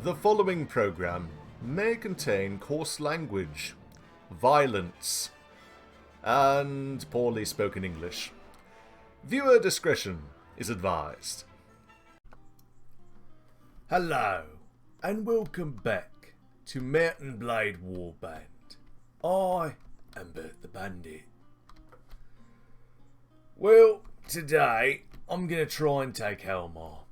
The following program may contain coarse language, violence, and poorly spoken English. Viewer discretion is advised. Hello, and welcome back to M&B Warband. I am Burt the Bandit. Well, today I'm going to try and take Halmar.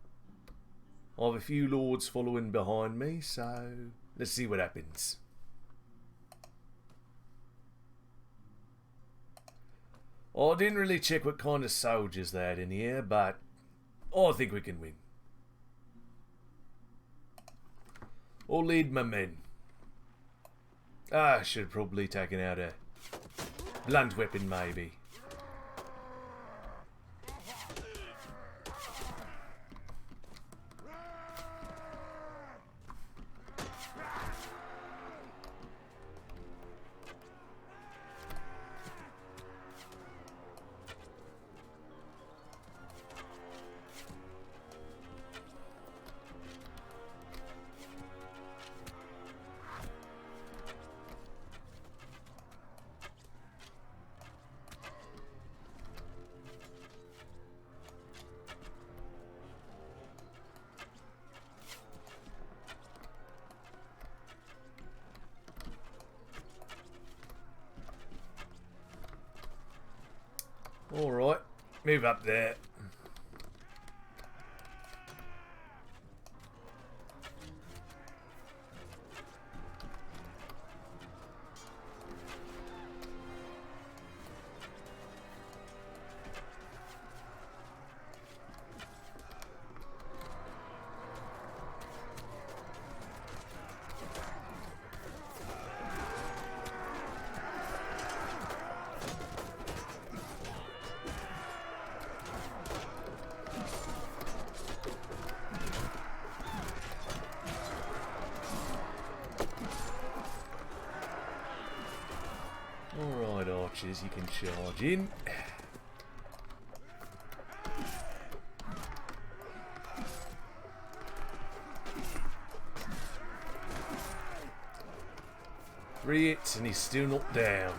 I have a few lords following behind me, so let's see what happens. I didn't really check what kind of soldiers they had in here, but I think we can win. I'll lead my men. I should have probably taken out a blunt weapon, maybe. Alright, move up there. Alright, archers, you can charge in. Three hits and he's still not down.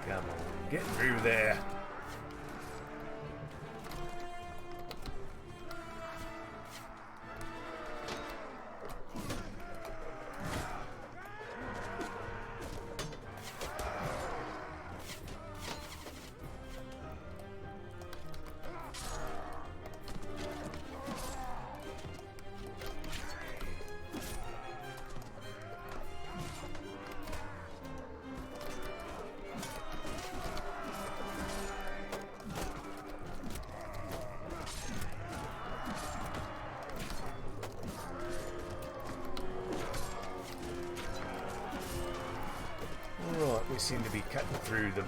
Come on, get through there. We seem to be cutting through them.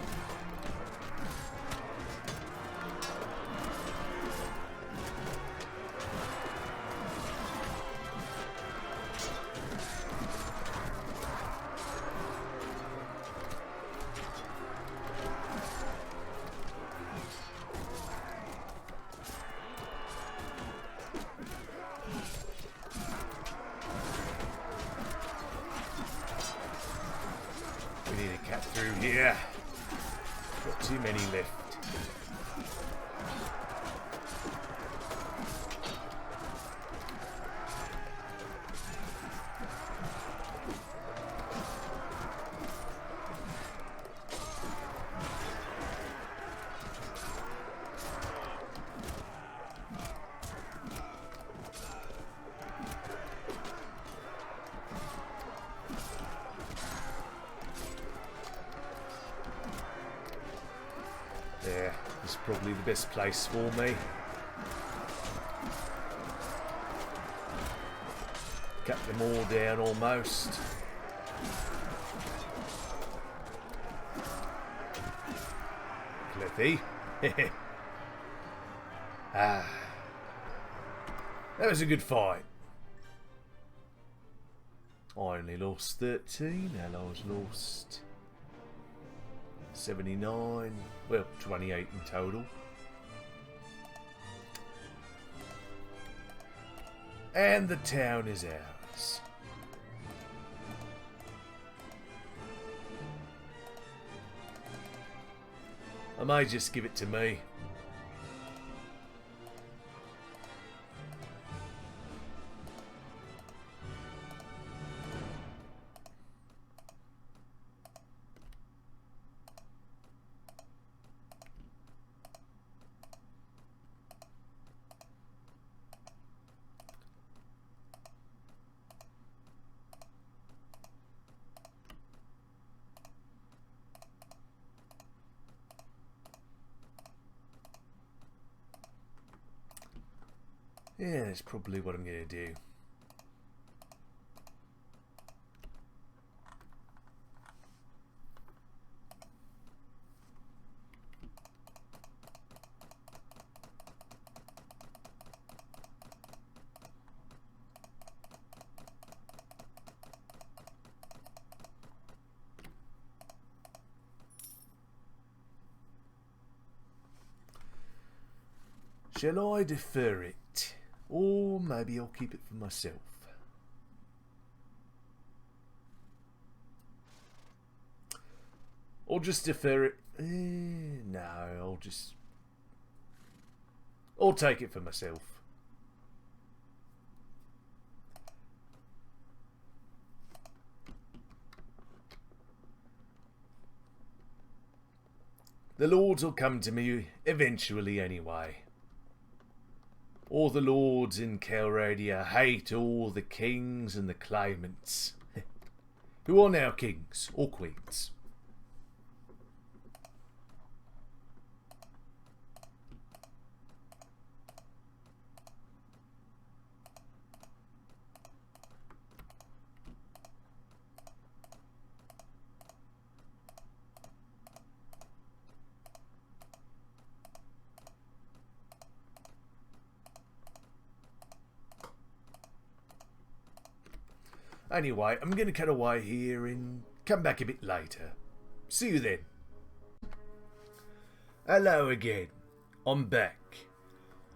We need a cat through here. Got too many left. There, this is probably the best place for me. Cut them all down almost. Cliffy. Ah. That was a good fight. I only lost 13, and I was lost 79, well, 28 in total. And the town is ours. I may just give it to me. Yeah, that's probably what I'm going to do. Shall I defer it? Or maybe I'll keep it for myself. Or just defer it. No, I'll take it for myself. The lords will come to me eventually anyway. All the lords in Khergits hate all the kings and the claimants, who are now kings or queens. Anyway, I'm going to cut away here and come back a bit later. See you then. Hello again. I'm back.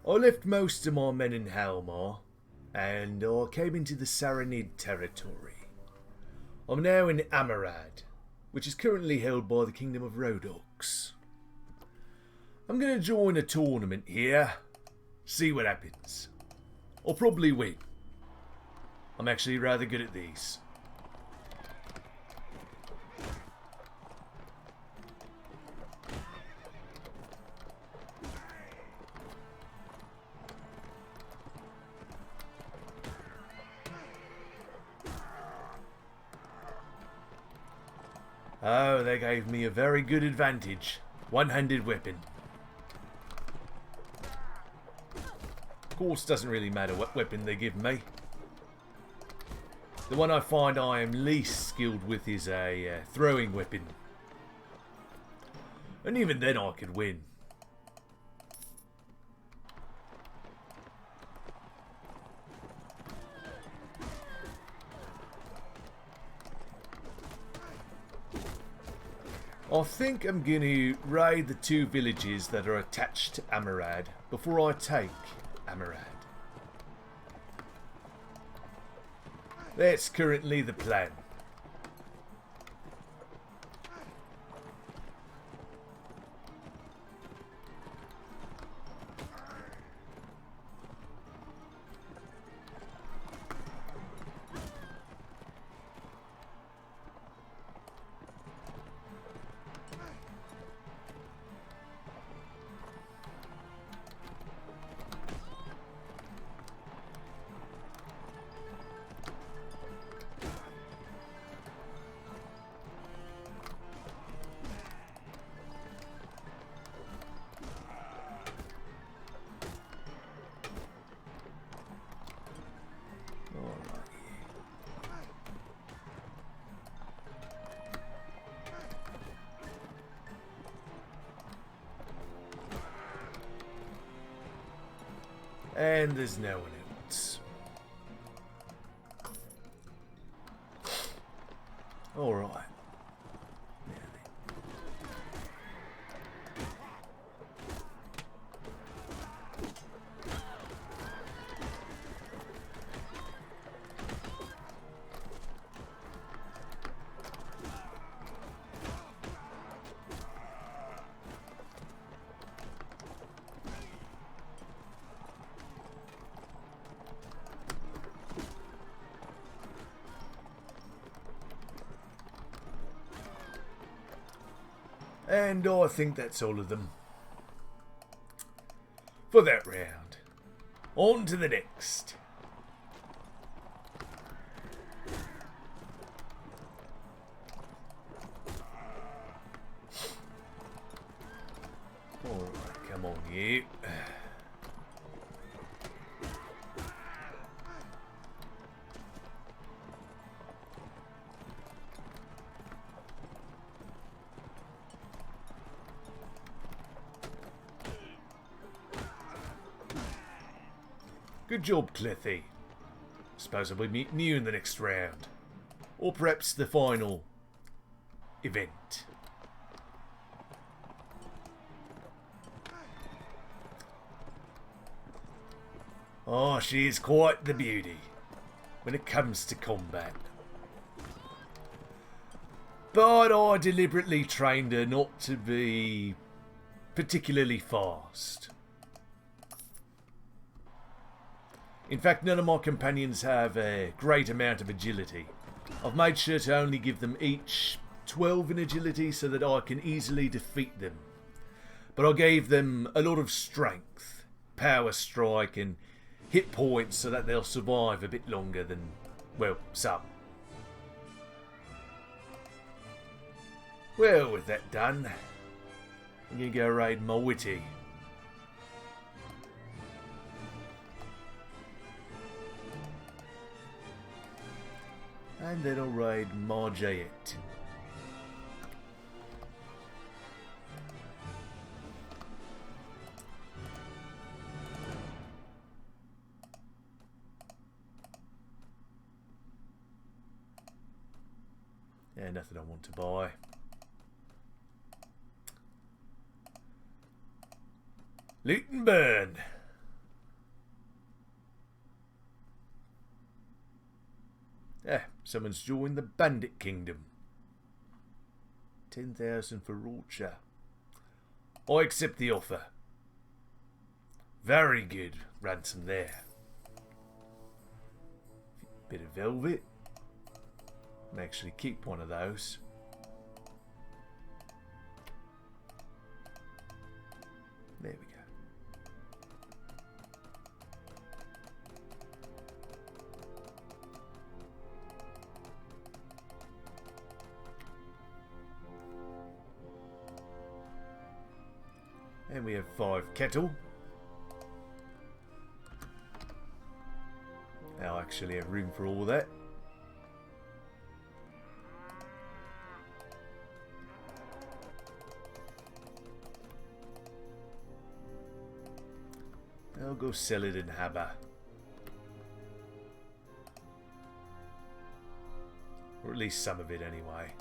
I left most of my men in Halmar, and I came into the Saranid territory. I'm now in Ahmerrad, which is currently held by the Kingdom of Rhodoks. I'm going to join a tournament here, see what happens. I'll probably win. I'm actually rather good at these. Oh, they gave me a very good advantage. One-handed weapon. Of course, doesn't really matter what weapon they give me. The one I find I am least skilled with is a throwing weapon. And even then I could win. I think I'm going to raid the 2 villages that are attached to Ahmerrad before I take Ahmerrad. That's currently the plan. And there's no one else. Alright. And I think that's all of them for that round. On to the next. Alright, come on you. Good job, Clethy. Suppose I'll be meeting you in the next round. Or perhaps the final event. Oh, she is quite the beauty when it comes to combat. But I deliberately trained her not to be particularly fast. In fact, none of my companions have a great amount of agility. I've made sure to only give them each 12 in agility so that I can easily defeat them. But I gave them a lot of strength, power strike and hit points so that they'll survive a bit longer than, well, some. Well, with that done, I'm going to go raid my Witty. And then I'll raid Marjayet. Yeah, nothing I want to buy. Loot and burn. Yeah, someone's joined the Bandit Kingdom. 10,000 for Rorcha. I accept the offer. Very good ransom there. Bit of velvet. Can actually keep one of those. There we go. And we have 5 kettle. I'll actually have room for all that. I'll go sell it in Halmar. Or at least some of it anyway.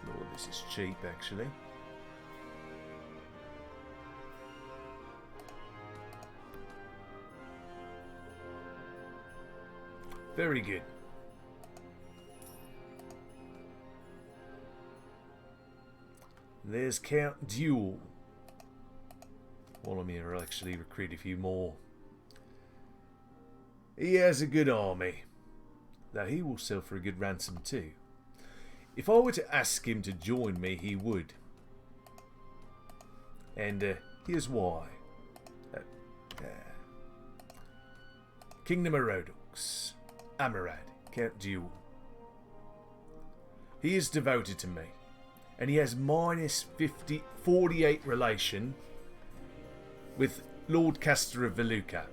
Lord, this is cheap actually. Very good. There's Count Duel. While I'm here, I'll actually recruit a few more. He has a good army, though he will sell for a good ransom too. If I were to ask him to join me, he would. And here's why. Kingdom of Rhodoks. Ahmerrad, Count Duel. He is devoted to me. And he has minus 48 relation with Lord Castor of Veluca.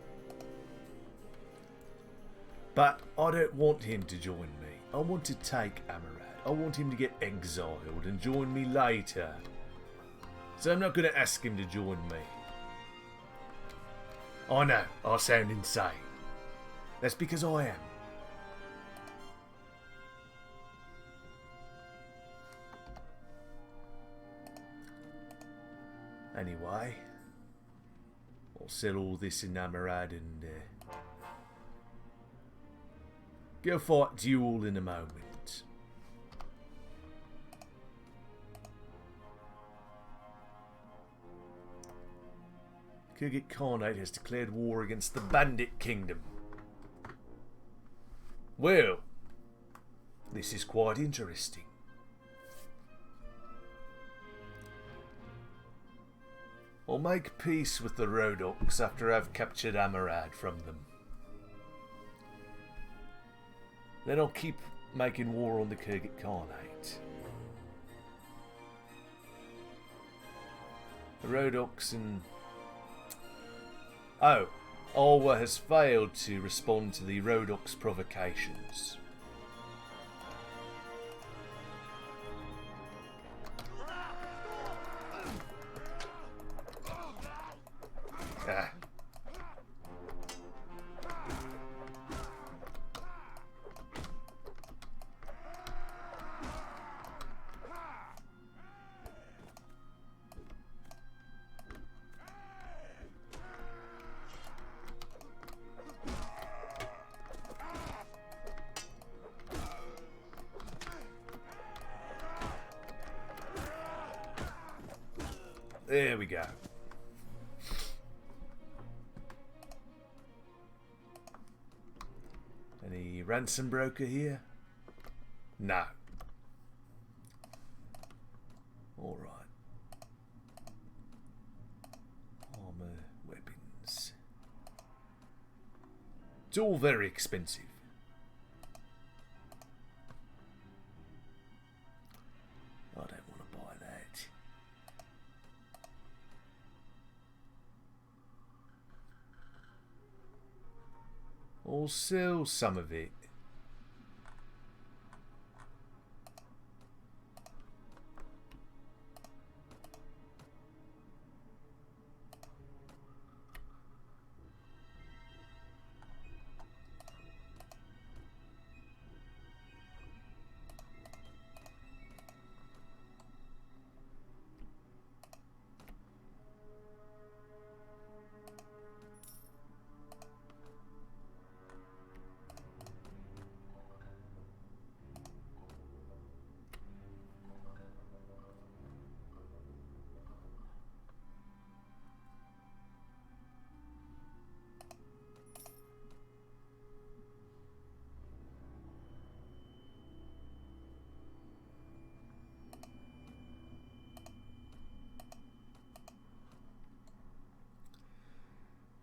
But I don't want him to join me. I want to take Ahmerrad. I want him to get exiled and join me later. So I'm not going to ask him to join me. I know, I sound insane. That's because I am. Anyway, I'll sell all this in Ahmerrad and go fight Duel in a moment. Khergit Khanate has declared war against the Bandit Kingdom. Well, this is quite interesting. I'll make peace with the Rhodoks after I've captured Ahmerrad from them. Then I'll keep making war on the Khergit Khanate. The Rhodoks and... Oh, Alwa has failed to respond to the Rhodoks' provocations. Ah. There we go. Any ransom broker here? No. Alright. Armour, weapons. It's all very expensive. I don't want to buy that. I'll sell some of it.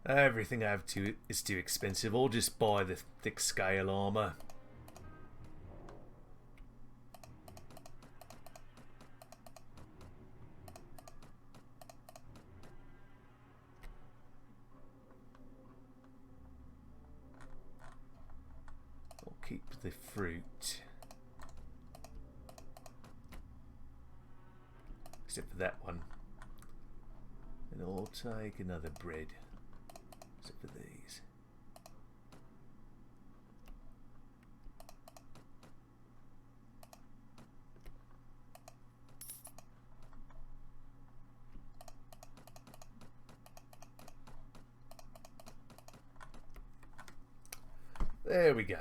Everything I have is too expensive. I'll just buy the thick scale armour. I'll keep the fruit. Except for that one. And I'll take another bread. Except for these. There we go.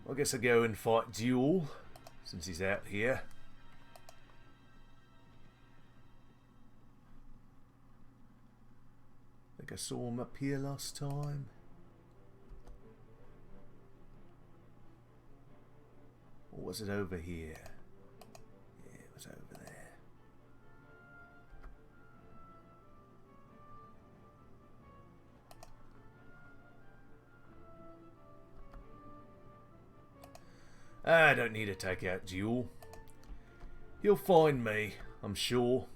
I guess I'll go and fight Duel, since he's out here. I think I saw him up here last time. Or was it over here? Yeah, it was over there. I don't need to take out Duel. He'll find me, I'm sure.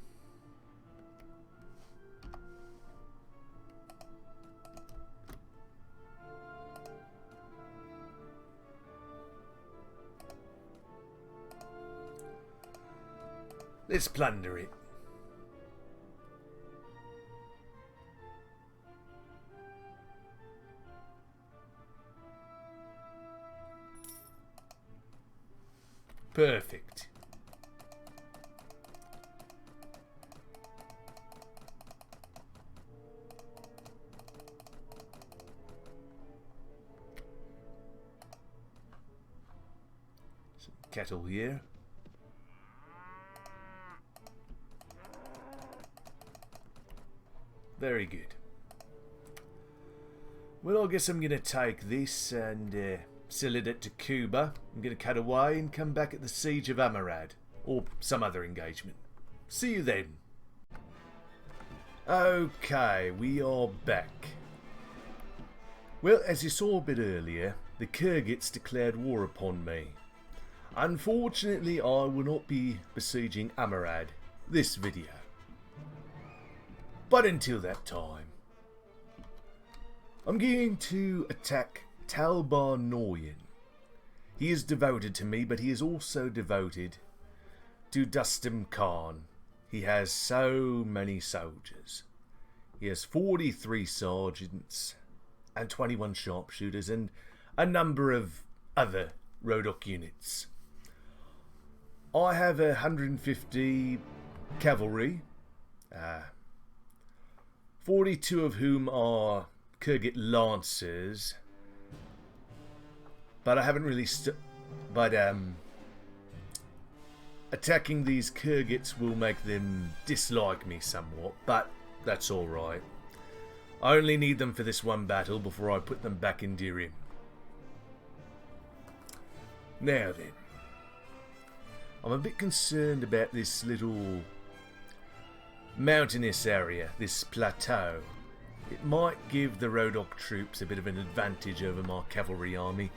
Let's plunder it. Perfect. Some cattle here. Very good. Well, I guess I'm going to take this and sell it to Cuba. I'm going to cut away and come back at the siege of Ahmerrad, or some other engagement. See you then. Okay, we are back. Well, as you saw a bit earlier, the Khergits declared war upon me. Unfortunately, I will not be besieging Ahmerrad this video. But until that time, I'm going to attack Talbar Noyan. He is devoted to me, but he is also devoted to Dustim Khan. He has so many soldiers. He has 43 sergeants and 21 sharpshooters and a number of other Rodok units. I have 150 cavalry, 42 of whom are Khergit lancers, but I haven't really attacking these Khergits will make them dislike me somewhat, but that's alright. I only need them for this one battle before I put them back in Dhirim. Now then, I'm a bit concerned about this little mountainous area, this plateau. It might give the Rodok troops a bit of an advantage over my cavalry army,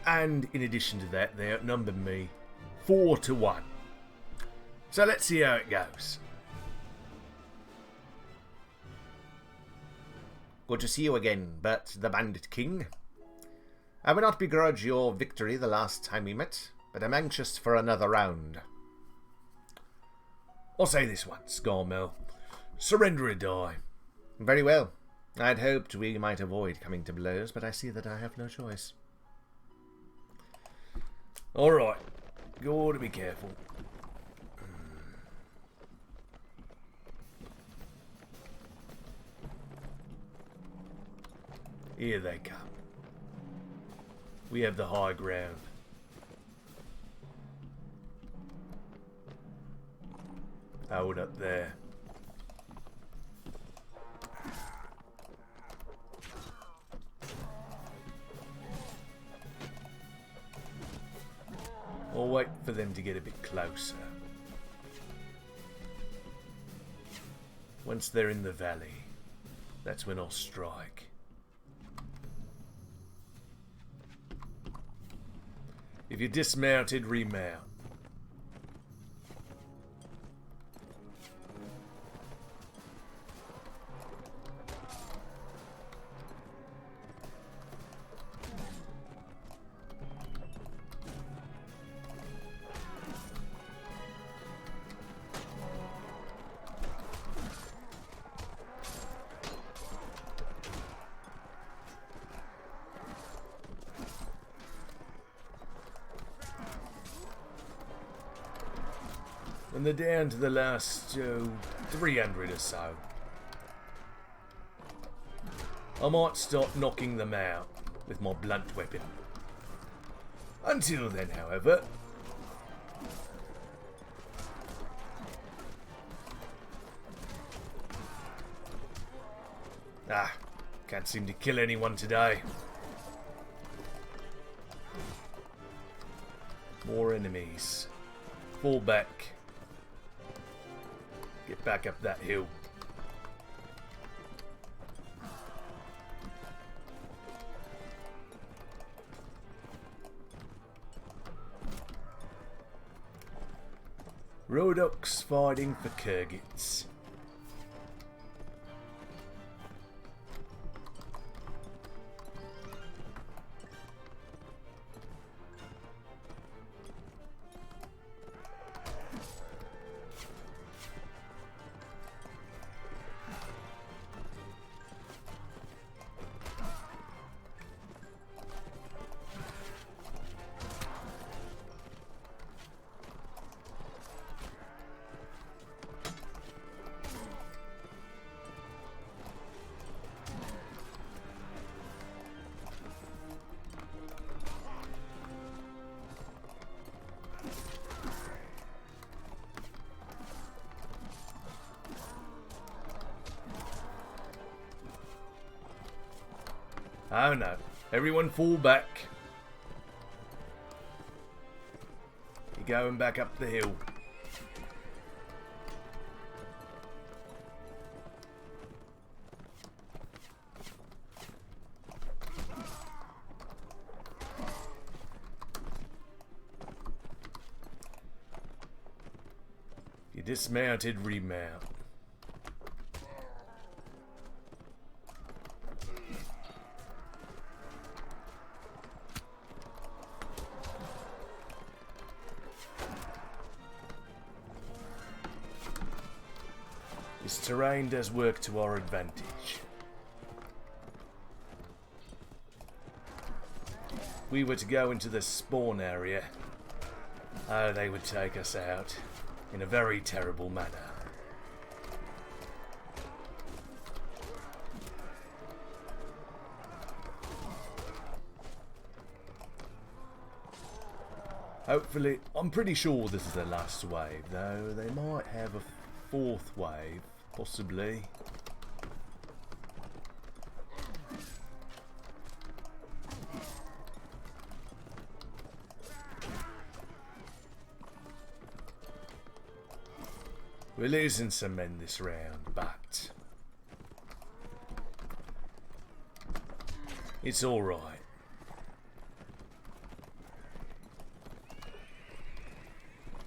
and in addition to that, they outnumber me 4 to 1. So let's see how it goes. Good to see you again, Burt the Bandit King. I will not begrudge your victory the last time we met, but I'm anxious for another round. I'll say this once, Garmel. Surrender or die. Very well. I'd hoped we might avoid coming to blows, but I see that I have no choice. Alright. Got to be careful. Here they come. We have the high ground. Hold up there. I'll wait for them to get a bit closer. Once they're in the valley, that's when I'll strike. If you're dismounted, remount. And they're down to the last 300 or so. I might start knocking them out with my blunt weapon. Until then, however, can't seem to kill anyone today. More enemies. Fall back. Get back up that hill. Rodoks fighting for Khergits. Oh no. Everyone fall back. You're going back up the hill. You dismounted, remount. This terrain does work to our advantage. If we were to go into the spawn area, oh, they would take us out in a very terrible manner. Hopefully, I'm pretty sure this is the last wave, though they might have a fourth wave, possibly. We're losing some men this round, but it's alright.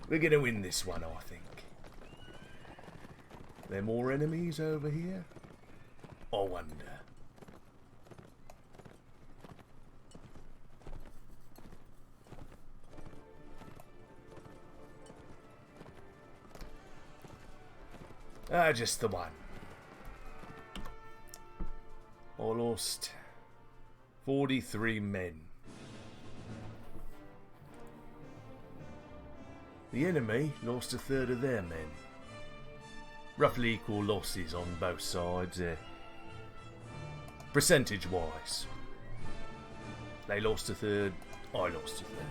We're gonna win this one, I think. There more enemies over here? I wonder. Ah, just the one. I lost 43 men. The enemy lost a third of their men. Roughly equal losses on both sides, percentage-wise. They lost a third, I lost a third.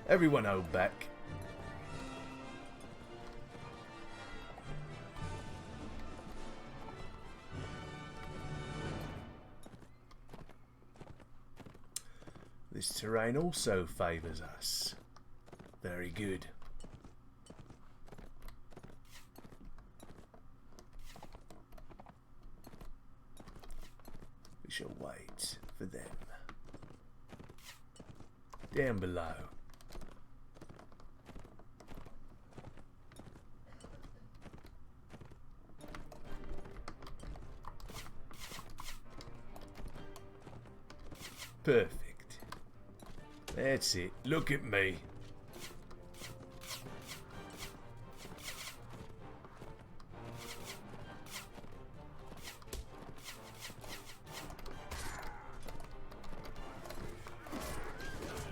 Everyone hold back. This terrain also favours us. Very good. We shall wait for them. Down below. Perfect. That's it. Look at me.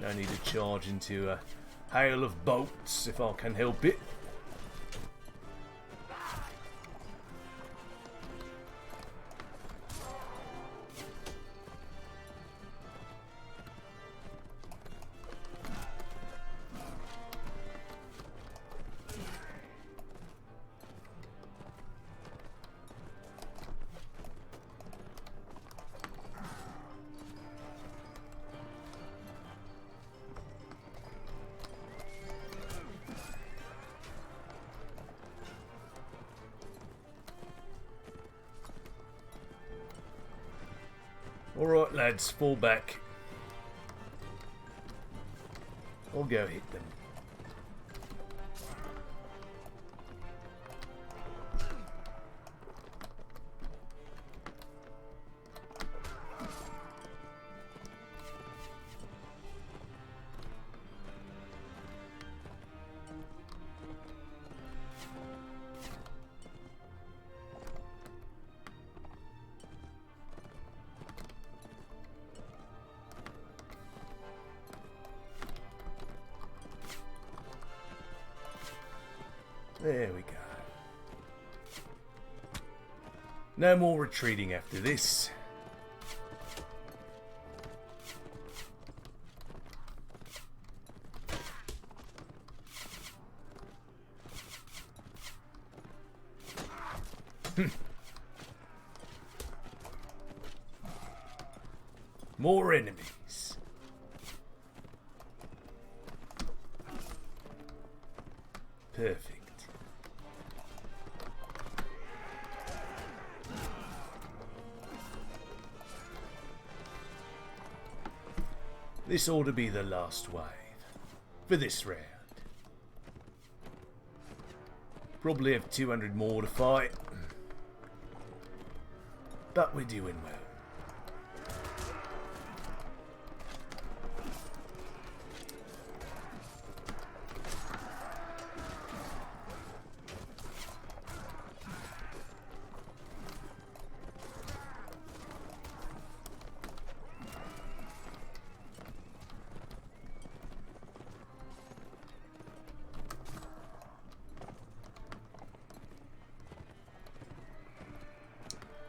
No need to charge into a hail of bolts if I can help it. Alright lads, fall back. I'll go hit them. There we go. No more retreating after this. More enemies. Perfect. This ought to be the last wave for this round. Probably have 200 more to fight, but we're doing well.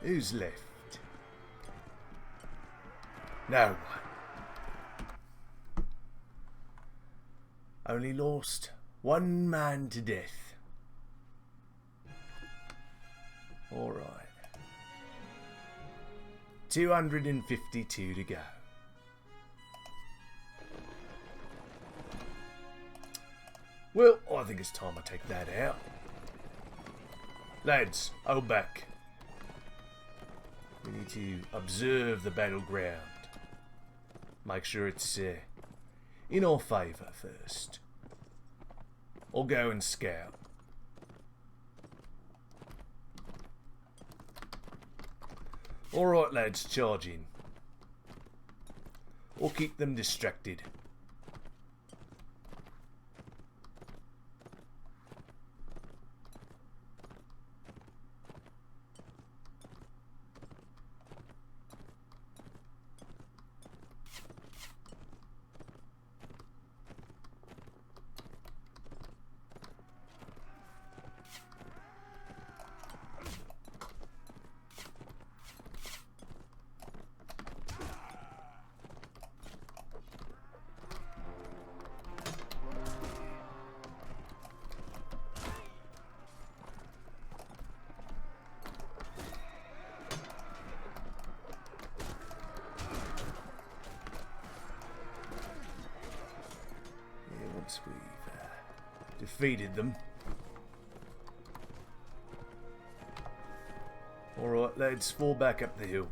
Who's left? No one. Only lost one man to death. Alright. 252 to go. Well, I think it's time I take that out. Lads, hold back. We need to observe the battleground. Make sure it's in our favour first. Or go and scout. Alright lads, charge in. Or keep them distracted. We've defeated them. Alright lads, fall back up the hill.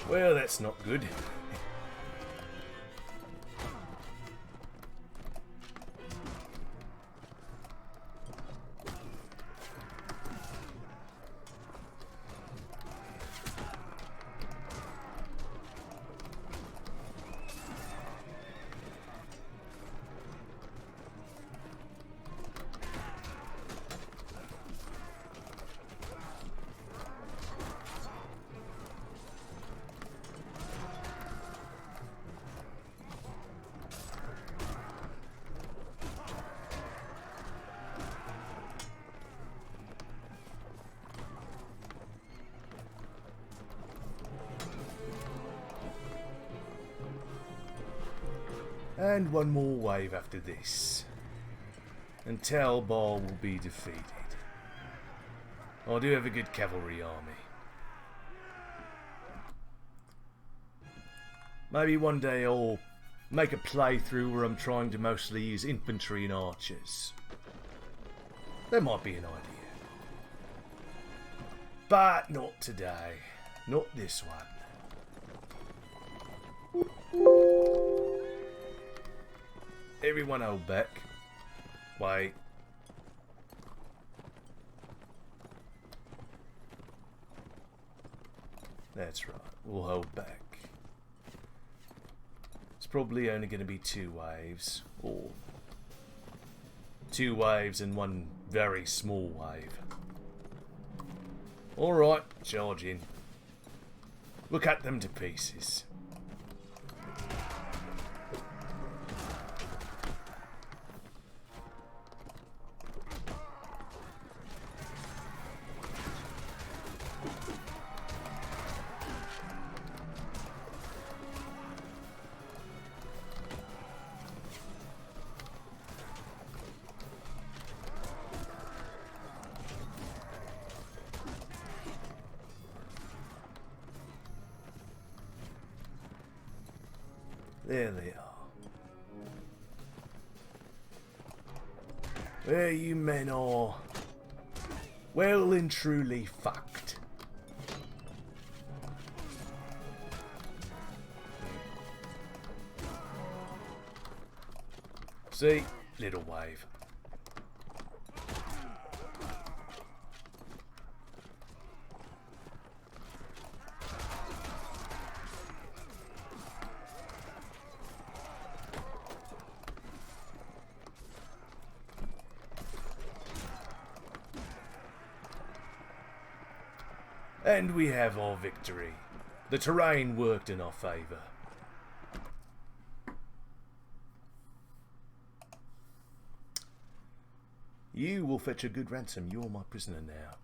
Well, that's not good. And one more wave after this. And Talbar will be defeated. I do have a good cavalry army. Maybe one day I'll make a playthrough where I'm trying to mostly use infantry and archers. That might be an idea. But not today. Not this one. Everyone hold back. Wait. That's right. We'll hold back. It's probably only going to be 2 waves. Or 2 waves and 1 very small wave. Alright, charge in. We'll cut them to pieces. There they are. There you men are. Well and truly fucked. See? Little wave. And we have our victory. The terrain worked in our favour. You will fetch a good ransom. You're my prisoner now.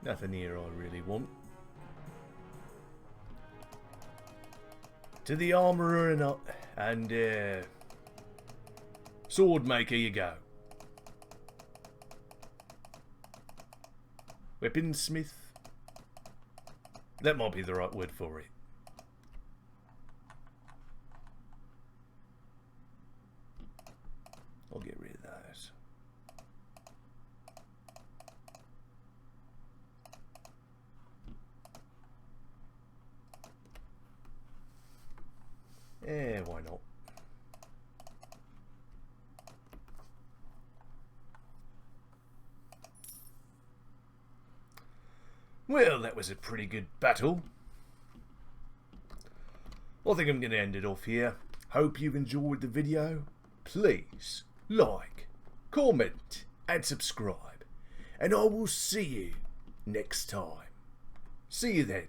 Nothing here I really want. To the armourer and sword maker you go. Weaponsmith? That might be the right word for it. I'll get rid of those. Yeah, why not? Well, that was a pretty good battle. I think I'm going to end it off here. Hope you've enjoyed the video. Please like, comment and subscribe. And I will see you next time. See you then.